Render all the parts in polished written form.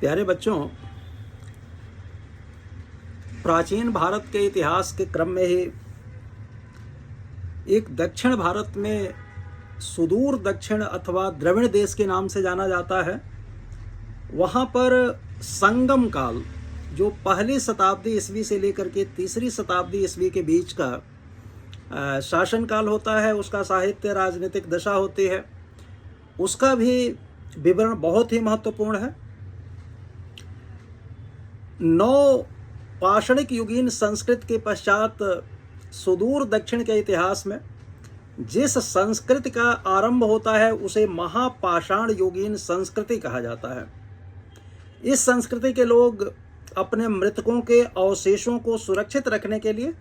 प्यारे बच्चों, प्राचीन भारत के इतिहास के क्रम में ही एक दक्षिण भारत में सुदूर दक्षिण अथवा द्रविड़ देश के नाम से जाना जाता है। वहाँ पर संगम काल, जो पहली शताब्दी ईस्वी से लेकर के तीसरी शताब्दी ईस्वी के बीच का शासन काल होता है, उसका साहित्य राजनीतिक दशा होती है, उसका भी विवरण बहुत ही महत्वपूर्ण है। नौ पाषाणिक युगीन संस्कृत के पश्चात सुदूर दक्षिण के इतिहास में जिस संस्कृति का आरंभ होता है उसे महापाषाण युगीन संस्कृति कहा जाता है। इस संस्कृति के लोग अपने मृतकों के अवशेषों को सुरक्षित रखने के लिए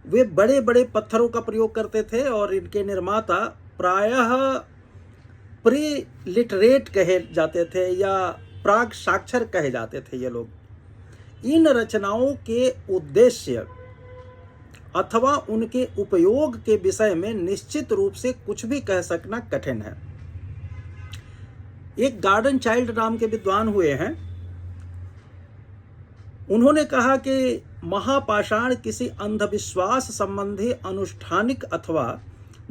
वे बड़े बड़े पत्थरों का प्रयोग करते थे और इनके निर्माता प्रायः प्रीलिटरेट कहे जाते थे या प्राग साक्षर कहे जाते थे। ये लोग इन रचनाओं के उद्देश्य अथवा उनके उपयोग के विषय में निश्चित रूप से कुछ भी कह सकना कठिन है। एक गार्डन चाइल्ड नाम के विद्वान हुए हैं। उन्होंने कहा कि महापाषाण किसी अंधविश्वास संबंधी अनुष्ठानिक अथवा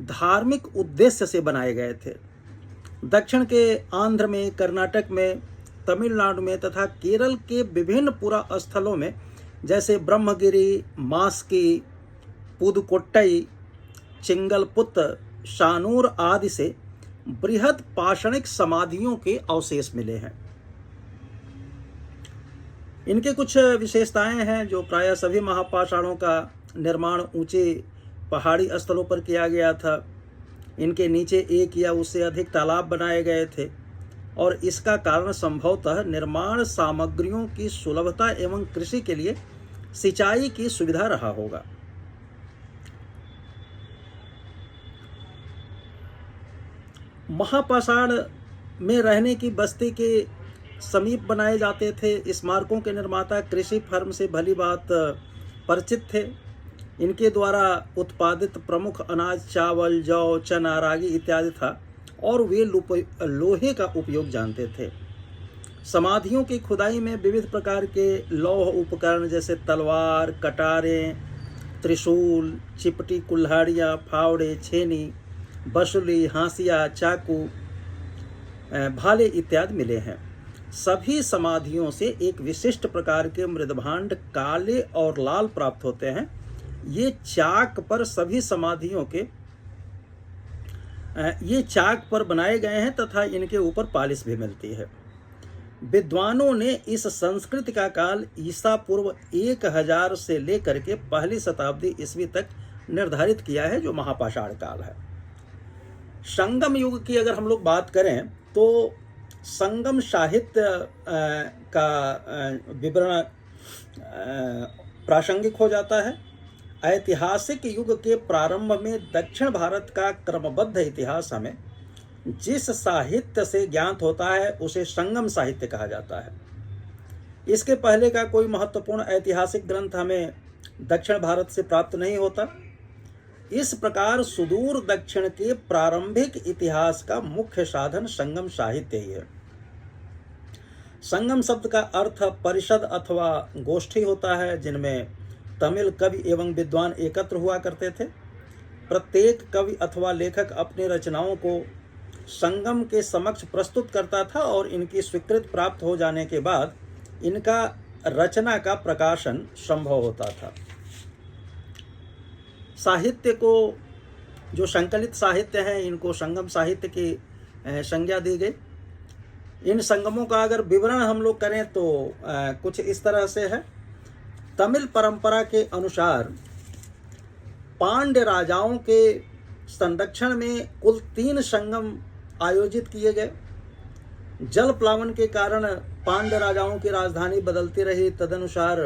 धार्मिक उद्देश्य से बनाए गए थे। दक्षिण के आंध्र में, कर्नाटक में, तमिलनाडु में तथा केरल के विभिन्न पुरा स्थलों में जैसे मास्की, पुदुकोट्टई, चिंगलपुत्र, शानूर आदि से बृहद पाषाणिक समाधियों के अवशेष मिले हैं। इनके कुछ विशेषताएं हैं जो प्रायः सभी महापाषाणों का निर्माण ऊंचे पहाड़ी स्थलों पर किया गया था। इनके नीचे एक या उससे अधिक तालाब बनाए गए थे और इसका कारण संभवतः निर्माण सामग्रियों की सुलभता एवं कृषि के लिए सिंचाई की सुविधा रहा होगा। महापाषाण में रहने की बस्ती के समीप बनाए जाते थे। स्मारकों के निर्माता कृषि फर्म से भली बात परिचित थे। इनके द्वारा उत्पादित प्रमुख अनाज चावल, जौ, चना, रागी इत्यादि था और वे लोहे का उपयोग जानते थे। समाधियों की खुदाई में विविध प्रकार के लौह उपकरण जैसे तलवार, कटारें, त्रिशूल, चिपटी, कुल्हाड़ियाँ, फावड़े, छेनी, बसुली, हांसिया, चाकू, भाले इत्यादि मिले हैं। सभी समाधियों से एक विशिष्ट प्रकार के मृदभांड काले और लाल प्राप्त होते हैं। ये चाक पर बनाए गए हैं तथा इनके ऊपर पालिश भी मिलती है। विद्वानों ने इस संस्कृति का काल ईसा पूर्व 1000 से लेकर के पहली शताब्दी ईस्वी तक निर्धारित किया है, जो महापाषाण काल है। संगम युग की अगर हम लोग बात करें तो संगम साहित्य का विवरण प्रासंगिक हो जाता है। ऐतिहासिक युग के प्रारंभ में दक्षिण भारत का क्रमबद्ध इतिहास हमें जिस साहित्य से ज्ञात होता है उसे संगम साहित्य कहा जाता है। इसके पहले का कोई महत्वपूर्ण ऐतिहासिक ग्रंथ हमें दक्षिण भारत से प्राप्त नहीं होता। इस प्रकार सुदूर दक्षिण के प्रारंभिक इतिहास का मुख्य साधन संगम साहित्य ही है। संगम शब्द का अर्थ परिषद अथवा गोष्ठी होता है, जिनमें तमिल कवि एवं विद्वान एकत्र हुआ करते थे। प्रत्येक कवि अथवा लेखक अपनी रचनाओं को संगम के समक्ष प्रस्तुत करता था और इनकी स्वीकृति प्राप्त हो जाने के बाद इनका रचना का प्रकाशन संभव होता था। साहित्य को, जो संकलित साहित्य हैं, इनको संगम साहित्य की संज्ञा दी गई। इन संगमों का अगर विवरण हम लोग करें तो कुछ इस तरह से है। तमिल परंपरा के अनुसार पांड्य राजाओं के संरक्षण में कुल 3 संगम आयोजित किए गए। जल प्लावन के कारण पांड्य राजाओं की राजधानी बदलती रही, तदनुसार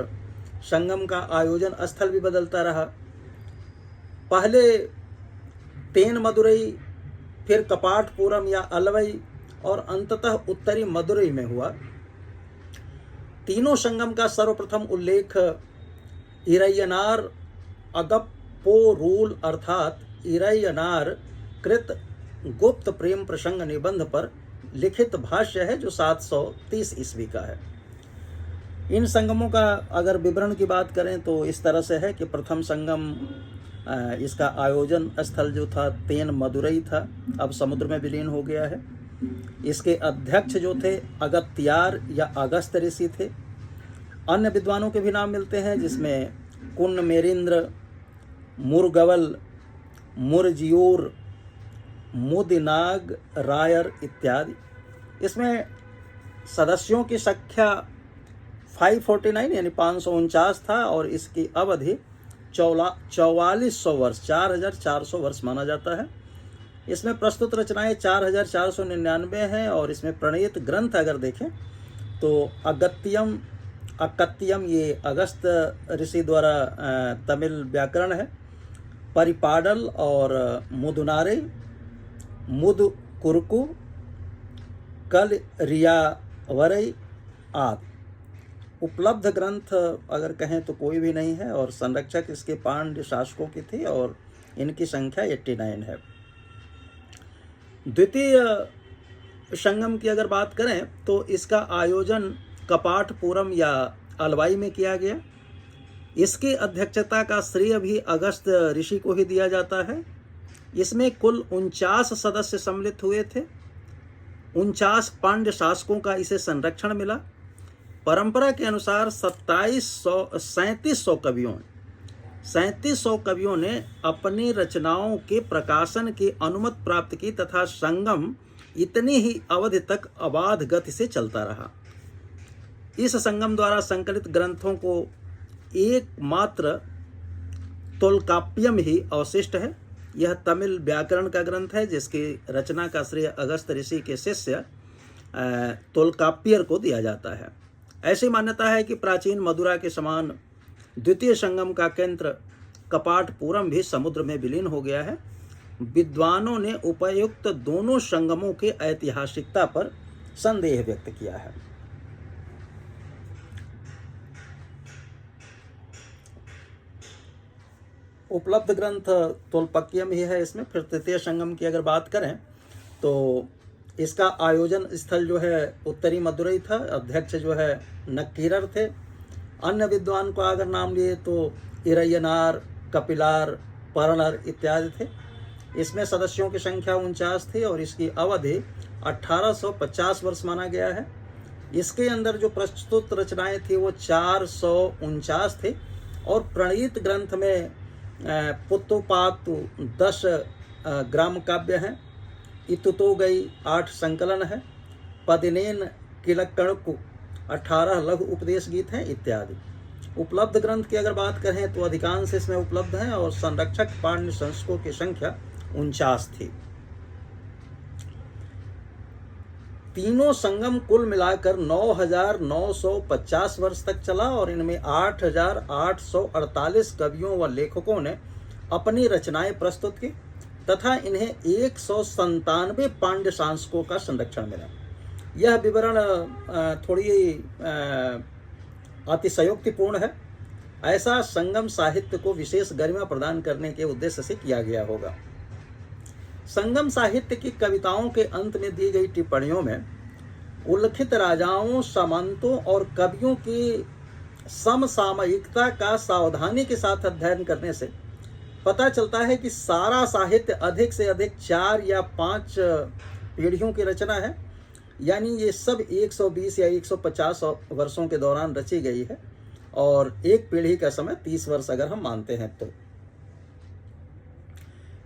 संगम का आयोजन स्थल भी बदलता रहा। पहले तेन मदुरई, फिर कपाटपुरम या अलवई और अंततः उत्तरी मदुरई में हुआ। तीनों संगम का सर्वप्रथम उल्लेख इरैयनार अगप्पोरूल अर्थात इरैयनार कृत गुप्त प्रेम प्रसंग निबंध पर लिखित भाष्य है, जो 730 ईस्वी का है। इन संगमों का अगर विवरण की बात करें तो इस तरह से है कि प्रथम संगम इसका आयोजन स्थल जो था तेन मदुरई था, अब समुद्र में विलीन हो गया है। इसके अध्यक्ष जो थे अगत्यार या अगस्त ऋषि थे। अन्य विद्वानों के भी नाम मिलते हैं, जिसमें कुन्न मेरिंद्र, मुरगवल, मुरजियोर, मुदिनाग रायर इत्यादि। इसमें सदस्यों की संख्या 549 यानी 549 था और इसकी अवधि 4400 वर्ष 4400 वर्ष माना जाता है। इसमें प्रस्तुत रचनाएं 4499 हैं और इसमें प्रणीत ग्रंथ अगर देखें तो अकत्यम ये अगस्त ऋषि द्वारा तमिल व्याकरण है, परिपाडल और मुदुनारे, मुदकुरकु, कल रियावरई आदि। उपलब्ध ग्रंथ अगर कहें तो कोई भी नहीं है और संरक्षक इसके पांड्य शासकों की थी और इनकी संख्या 89 है। द्वितीय संगम की अगर बात करें तो इसका आयोजन कपाटपुरम या अलवाई में किया गया। इसकी अध्यक्षता का श्रेय भी अगस्त ऋषि को ही दिया जाता है। इसमें कुल 49 सदस्य सम्मिलित हुए थे। 49 पांड्य शासकों का इसे संरक्षण मिला। परंपरा के अनुसार 3700 कवियों ने अपनी रचनाओं के प्रकाशन की अनुमति प्राप्त की तथा संगम इतनी ही अवधि तक अबाध गति से चलता रहा। इस संगम द्वारा संकलित ग्रंथों को एकमात्र तोलकाप्पियम ही अवशिष्ट है। यह तमिल व्याकरण का ग्रंथ है जिसकी रचना का श्रेय अगस्त ऋषि के शिष्य तोलकाप्पियर को दिया जाता है। ऐसी मान्यता है कि प्राचीन मदुरा के समान द्वितीय संगम का केंद्र कपाटपुरम भी समुद्र में विलीन हो गया है। विद्वानों ने उपर्युक्त दोनों संगमों के ऐतिहासिकता पर संदेह व्यक्त किया है। उपलब्ध ग्रंथ तोल्पक्यम ही है इसमें। फिर तृतीय संगम की अगर बात करें तो इसका आयोजन स्थल जो है उत्तरी मदुरई था। अध्यक्ष जो है नक्कीरर थे। अन्य विद्वान को अगर नाम लिए तो इरैयनार, कपिलार, परनर इत्यादि थे। इसमें सदस्यों की संख्या 49 थी और इसकी अवधि 1850 वर्ष माना गया है। इसके अंदर जो प्रस्तुत रचनाएं थी वो 449 थे और प्रणीत ग्रंथ में पुत्तुपातु 10 ग्राम काव्य हैं, इतुतो गई 8 संकलन है, पदिनेन किलक्कणकु 18 लघु उपदेश गीत हैं इत्यादि। उपलब्ध ग्रंथ की अगर बात करें तो अधिकांश इसमें उपलब्ध हैं और संरक्षक पांड्य शासकों की संख्या 49 थी। तीनों संगम कुल मिलाकर 9950 वर्ष तक चला और इनमें 8848 कवियों व लेखकों ने अपनी रचनाएं प्रस्तुत की तथा इन्हें 197 पांड्य शासकों का संरक्षण मिला। यह विवरण थोड़ी अतिशयोक्तिपूर्ण है। ऐसा संगम साहित्य को विशेष गरिमा प्रदान करने के उद्देश्य से किया गया होगा। संगम साहित्य की कविताओं के अंत में दी गई टिप्पणियों में उल्लिखित राजाओं, सामंतों और कवियों की समसामयिकता का सावधानी के साथ अध्ययन करने से पता चलता है कि सारा साहित्य अधिक से अधिक 4 या 5 पीढ़ियों की रचना है। यानी ये सब 120 या 150 वर्षों के दौरान रची गई है और एक पीढ़ी का समय 30 वर्ष अगर हम मानते हैं तो।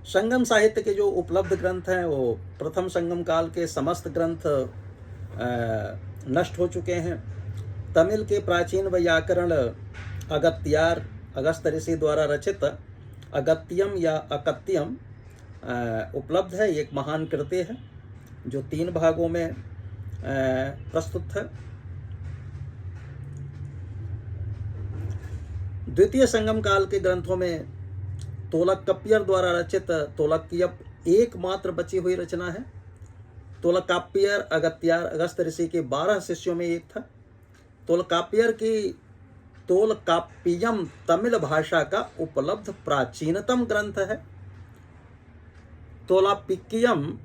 संगम साहित्य के जो उपलब्ध ग्रंथ हैं वो प्रथम संगम काल के समस्त ग्रंथ नष्ट हो चुके हैं। तमिल के प्राचीन व्याकरण अगत्यार अगस्त ऋषि द्वारा रचित अगत्यम या अकत्यम उपलब्ध है। एक महान कृति है जो 3 भागों में प्रस्तुत है। द्वितीय संगम काल के ग्रंथों में तोलकाप्पियर द्वारा रचित तोलक्यप एकमात्र बची हुई रचना है। तोलकाप्पियर अगत्यार अगस्त ऋषि के 12 शिष्यों में एक था। तोलकाप्पियर की तोलकाप्पियम तमिल भाषा का उपलब्ध प्राचीनतम ग्रंथ है। तोलापिक्यम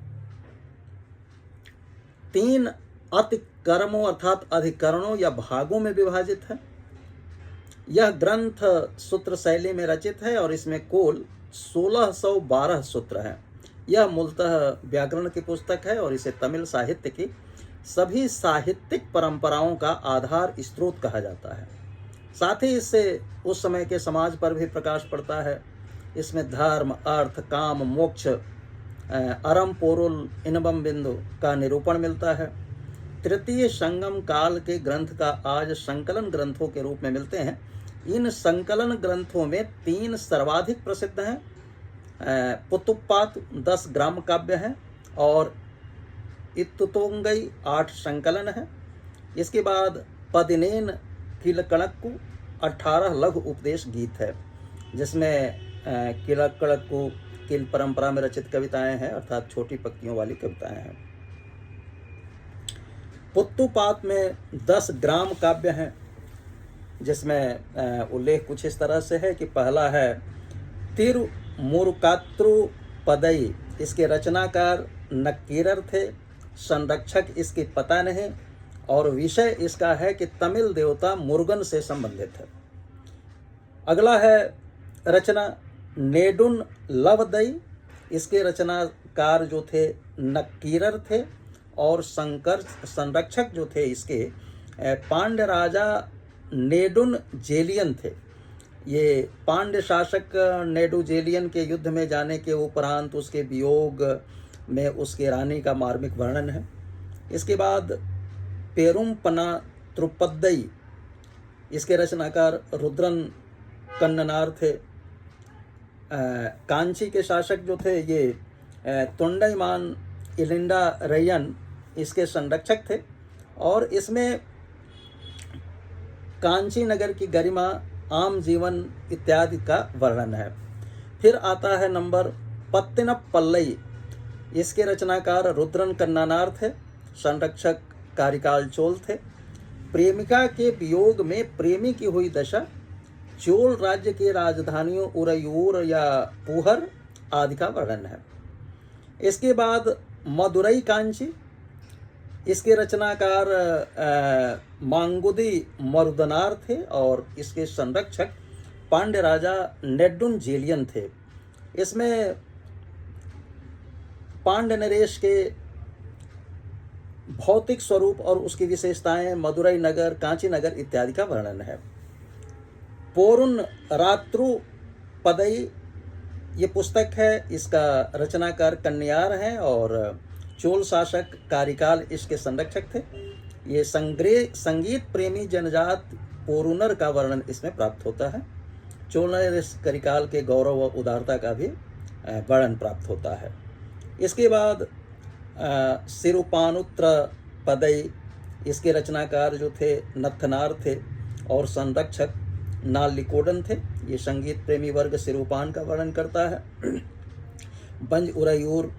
3 कर्मों अर्थात अधिकरणों या भागों में विभाजित है। यह ग्रंथ सूत्र शैली में रचित है और इसमें कुल 1612 सूत्र हैं। यह मूलतः व्याकरण की पुस्तक है और इसे तमिल साहित्य की सभी साहित्यिक परंपराओं का आधार स्रोत कहा जाता है। साथ ही इससे उस समय के समाज पर भी प्रकाश पड़ता है। इसमें धर्म, अर्थ, काम, मोक्ष, अरम, पोरुल, इनबम बिंदु का निरूपण मिलता है। तृतीय संगम काल के ग्रंथ का आज संकलन ग्रंथों के रूप में मिलते हैं। इन संकलन ग्रंथों में 3 सर्वाधिक प्रसिद्ध हैं। पुतुप्पात 10 ग्राम काव्य हैं और इत्तुतोंगई 8 संकलन है। इसके बाद पदिनेन किलकणक्कु 18 लघु उपदेश गीत है, जिसमें किलकणक्कु किल परंपरा में रचित कविताएं हैं, अर्थात छोटी पंक्तियों वाली कविताएं हैं। पुत्तुपात में 10 ग्राम काव्य हैं, जिसमें उल्लेख कुछ इस तरह से है कि पहला है तिरुमुरुकात्रु पदई। इसके रचनाकार नक्कीरर थे, संरक्षक इसकी पता नहीं, और विषय इसका है कि तमिल देवता मुरुगन से संबंधित है। अगला है रचना नेडुन लवदई। इसके रचनाकार जो थे नक्कीरर थे और संरक्षक जो थे इसके पांड्य राजा नेडुन जेलियन थे। ये पांड्य शासक नेडुजेलियन के युद्ध में जाने के उपरांत उसके वियोग में उसके रानी का मार्मिक वर्णन है। इसके बाद पेरुम्पना त्रुपद्दई। इसके रचनाकार रुद्रन कन्ननार थे। कांची के शासक जो थे ये तोंडईमान इलिंडा रैयन इसके संरक्षक थे और इसमें कांची नगर की गरिमा, आम जीवन इत्यादि का वर्णन है। फिर आता है नंबर पत्तिनपल्लई। इसके रचनाकार रुद्रन कन्नानार थे, संरक्षक कारिकाल चोल थे। प्रेमिका के वियोग में प्रेमी की हुई दशा, चोल राज्य की राजधानियों उरयूर या पुहर आदि का वर्णन है। इसके बाद मदुरई कांची। इसके रचनाकार मांगुदी मरुदनार थे और इसके संरक्षक पांड्य राजा नेडुन जेलियन थे। इसमें पांड्य नरेश के भौतिक स्वरूप और उसकी विशेषताएं, मदुरई नगर, कांची नगर इत्यादि का वर्णन है। पोरुन रात्रु पदई ये पुस्तक है। इसका रचनाकार कन्यार हैं और चोल शासक कारिकाल इसके संरक्षक थे। ये संगीत प्रेमी जनजात पोरुनर का वर्णन इसमें प्राप्त होता है। चोल कारिकाल के गौरव व उदारता का भी वर्णन प्राप्त होता है। इसके बाद सिरुपानुत्र पदई। इसके रचनाकार जो थे नथनार थे और संरक्षक नालिकोडन थे। ये संगीत प्रेमी वर्ग सिरुपान का वर्णन करता है। बंज उरयूर,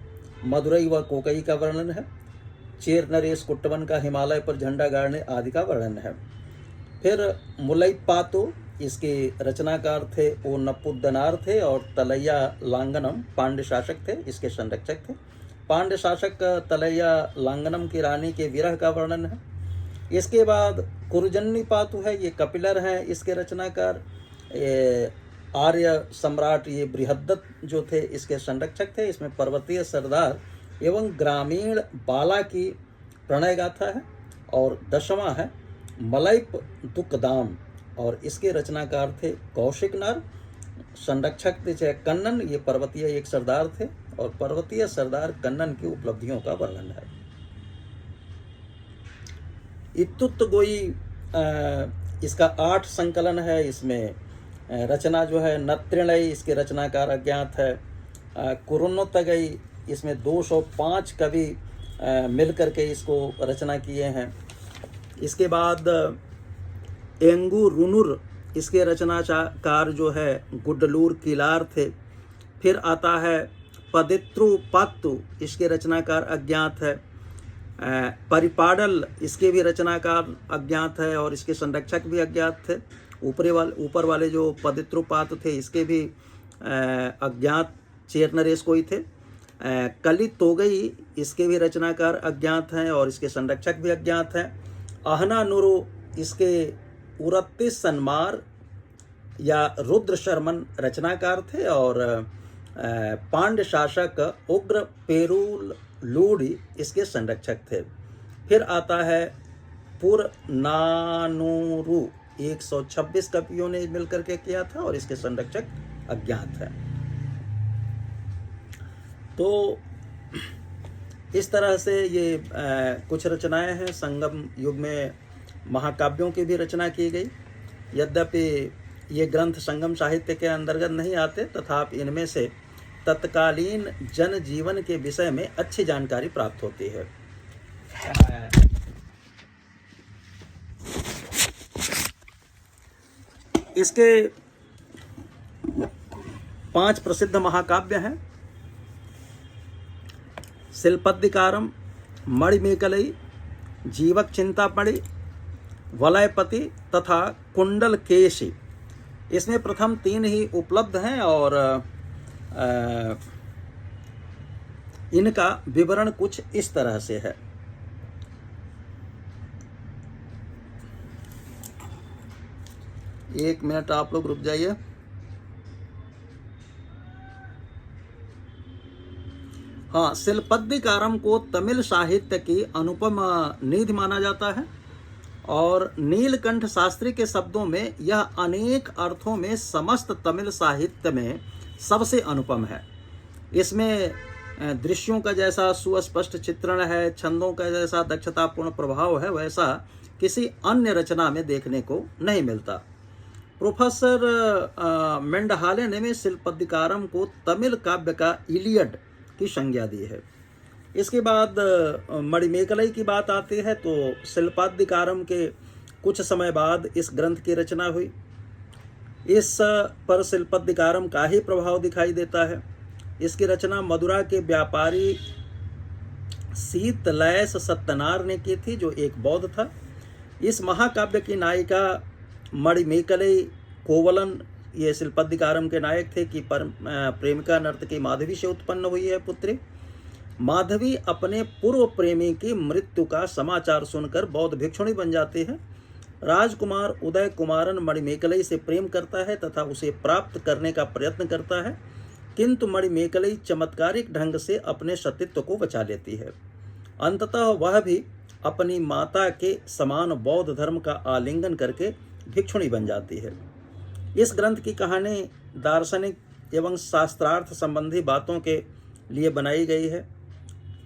मदुरई व कोकई का वर्णन है। चेर नरेश कुट्टवन का हिमालय पर झंडा गाड़ने आदि का वर्णन है। फिर मुलैपातो। इसके रचनाकार थे ओ नपुद्दनार थे और तलैया लांगनम पांड्य शासक थे, इसके संरक्षक थे। पांड्य शासक तलैया लांगनम की रानी के विरह का वर्णन है। इसके बाद कुरजन्नी पातु है, ये कपिलर हैं, इसके रचनाकार आर्य सम्राट ये बृहद्दत्त जो थे इसके संरक्षक थे। इसमें पर्वतीय सरदार एवं ग्रामीण बाला की प्रणय गाथा है। और 10वां है मलैप दुकदाम और इसके रचनाकार थे कौशिक नार, संरक्षक थे कन्नन। ये पर्वतीय एक सरदार थे और पर्वतीय सरदार कन्नन की उपलब्धियों का वर्णन है। इत्तुतगोई इसका 8 संकलन है। इसमें रचना जो है नत्रिणई, इसके रचनाकार अज्ञात है। कुरुन्नोत्तगई, इसमें 205 कवि मिलकर के इसको रचना किए हैं। इसके बाद एंगू रुनुर, इसके रचनाकार जो है गुड्डलूर किलार थे। फिर आता है पदित्रु पात्तु, इसके रचनाकार अज्ञात है। परिपाडल, इसके भी रचनाकार अज्ञात है और इसके संरक्षक भी अज्ञात थे। ऊपर वाले जो पदित्रुपात थे इसके भी अज्ञात चेर नरेश कोई थे। कलित हो गई, इसके भी रचनाकार अज्ञात हैं और इसके संरक्षक भी अज्ञात हैं। आहना नुरु इसके उरत्तीस सन्मार या रुद्र शर्मन रचनाकार थे और पांड्य शासक उग्र पेरुल लूढ़ी इसके संरक्षक थे। फिर आता है पुरनानुरु, 126 कवियों ने मिलकर के किया था और इसके संरक्षक अज्ञात है। तो इस तरह से ये कुछ रचनाएं हैं। संगम युग में महाकाव्यों की भी रचना की गई। यद्यपि ये ग्रंथ संगम साहित्य के अंतर्गत नहीं आते, तथापि इनमें से तत्कालीन जन जीवन के विषय में अच्छी जानकारी प्राप्त होती है। इसके 5 प्रसिद्ध महाकाव्य हैं। शिल्पद्दिकारम, मणिमेखलई, जीवक चिंतामणि, वलयपति तथा कुंडलकेशी। इसमें प्रथम 3 ही उपलब्ध हैं और इनका विवरण कुछ इस तरह से है। एक मिनट आप लोग रुक जाइए। हाँ, शिल्पद्दिकारम को तमिल साहित्य की अनुपम निधि माना जाता है और नीलकंठ शास्त्री के शब्दों में यह अनेक अर्थों में समस्त तमिल साहित्य में सबसे अनुपम है। इसमें दृश्यों का जैसा सुस्पष्ट चित्रण है, छंदों का जैसा दक्षतापूर्ण प्रभाव है, वैसा किसी अन्य रचना में देखने को नहीं मिलता। प्रोफेसर मेंडहाले ने शिल्पद्दिकारम को तमिल काव्य का इलियड की संज्ञा दी है। इसके बाद मणिमेखलई की बात आती है तो शिल्पद्दिकारम के कुछ समय बाद इस ग्रंथ की रचना हुई। इस पर शिल्पद्दिकारम का ही प्रभाव दिखाई देता है। इसकी रचना मदुरा के व्यापारी शीतलैस सत्यनार ने की थी, जो एक बौद्ध था। इस महाकाव्य की नायिका मणिमेखलई कोवलन, ये शिल्पद्दिकारम के नायक थे कि प्रेमिका नर्तकी माधवी से उत्पन्न हुई है पुत्री। माधवी अपने पूर्व प्रेमी की मृत्यु का समाचार सुनकर बौद्ध भिक्षुणी बन जाती है। राजकुमार उदय कुमारन मणिमेखलई से प्रेम करता है तथा उसे प्राप्त करने का प्रयत्न करता है, किंतु मणिमेखलई चमत्कारिक ढंग से अपने सतीत्व को बचा लेती है। अंततः वह भी अपनी माता के समान बौद्ध धर्म का आलिंगन करके भिक्षुणी बन जाती है। इस ग्रंथ की कहानी दार्शनिक एवं शास्त्रार्थ संबंधी बातों के लिए बनाई गई है।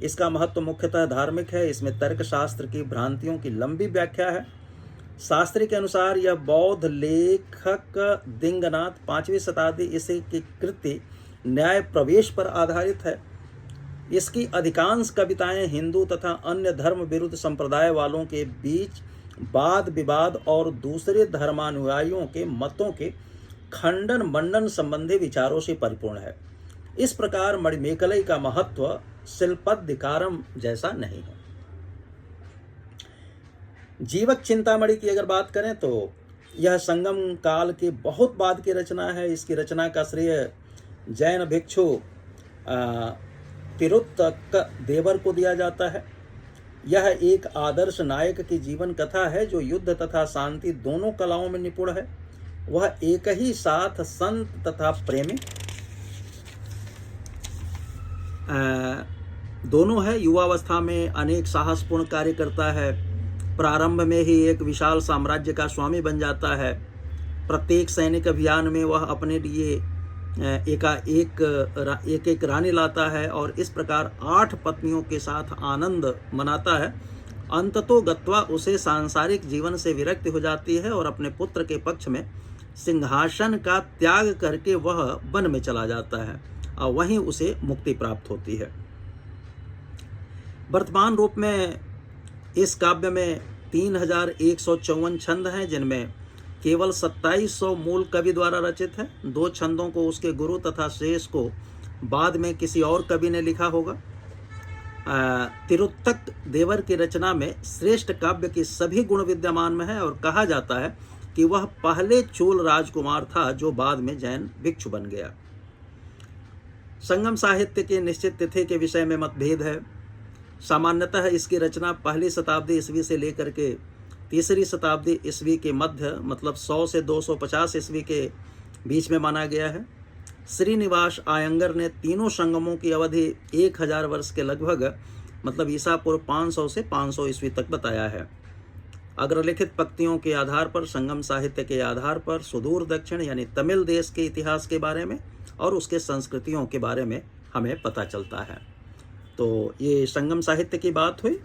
इसका महत्व मुख्यतः धार्मिक है। इसमें तर्कशास्त्र की भ्रांतियों की लंबी व्याख्या है। शास्त्री के अनुसार यह बौद्ध लेखक दिंगनाथ 5वीं शताब्दी ईस्वी की कृति न्याय प्रवेश पर आधारित है। इसकी अधिकांश कविताएं हिंदू तथा अन्य धर्म विरुद्ध संप्रदाय वालों के बीच वाद विवाद और दूसरे धर्मानुयायियों के मतों के खंडन मंडन संबंधी विचारों से परिपूर्ण है। इस प्रकार मणिमेखलई का महत्व शिल्पद्दिकारम जैसा नहीं है। जीवक चिंतामणि की अगर बात करें तो यह संगम काल के बहुत बाद की रचना है। इसकी रचना का श्रेय जैन भिक्षु तिरुत्तक देवर को दिया जाता है। यह एक आदर्श नायक की जीवन कथा है जो युद्ध तथा शांति दोनों कलाओं में निपुण है। वह एक ही साथ संत तथा प्रेमी दोनों है। युवावस्था में अनेक साहसपूर्ण कार्य करता है। प्रारंभ में ही एक विशाल साम्राज्य का स्वामी बन जाता है। प्रत्येक सैनिक अभियान में वह अपने लिए एक रानी लाता है और इस प्रकार 8 पत्नियों के साथ आनंद मनाता है। अंततो गत्वा उसे सांसारिक जीवन से विरक्ति हो जाती है और अपने पुत्र के पक्ष में सिंहासन का त्याग करके वह वन में चला जाता है और वहीं उसे मुक्ति प्राप्त होती है। वर्तमान रूप में इस काव्य में 3154 छंद हैं, जिनमें केवल 2700 मूल कवि द्वारा रचित है। 2 छंदों को उसके गुरु तथा शेष को बाद में किसी और कवि ने लिखा होगा। तिरुत्तक देवर की रचना में श्रेष्ठ काव्य की सभी गुण विद्यमान में है और कहा जाता है कि वह पहले चोल राजकुमार था जो बाद में जैन भिक्षु बन गया। संगम साहित्य के निश्चित तिथि के विषय में मतभेद है। सामान्यतः इसकी रचना पहली शताब्दी ईस्वी से लेकर के तीसरी शताब्दी ईस्वी के मध्य मतलब 100 से 250 ईस्वी के बीच में माना गया है। श्रीनिवास आयंगर ने तीनों संगमों की अवधि 1000 वर्ष के लगभग मतलब ईसा पूर्व 500 से 500 ईस्वी तक बताया है। अग्रलिखित पंक्तियों के आधार पर संगम साहित्य के आधार पर सुदूर दक्षिण यानी तमिल देश के इतिहास के बारे में और उसके संस्कृतियों के बारे में हमें पता चलता है। तो ये संगम साहित्य की बात हुई।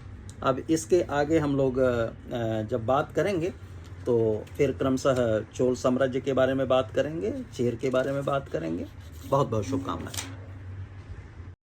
अब इसके आगे हम लोग जब बात करेंगे तो फिर क्रमशः चोल साम्राज्य के बारे में बात करेंगे, चेर के बारे में बात करेंगे। बहुत बहुत शुभकामनाएं।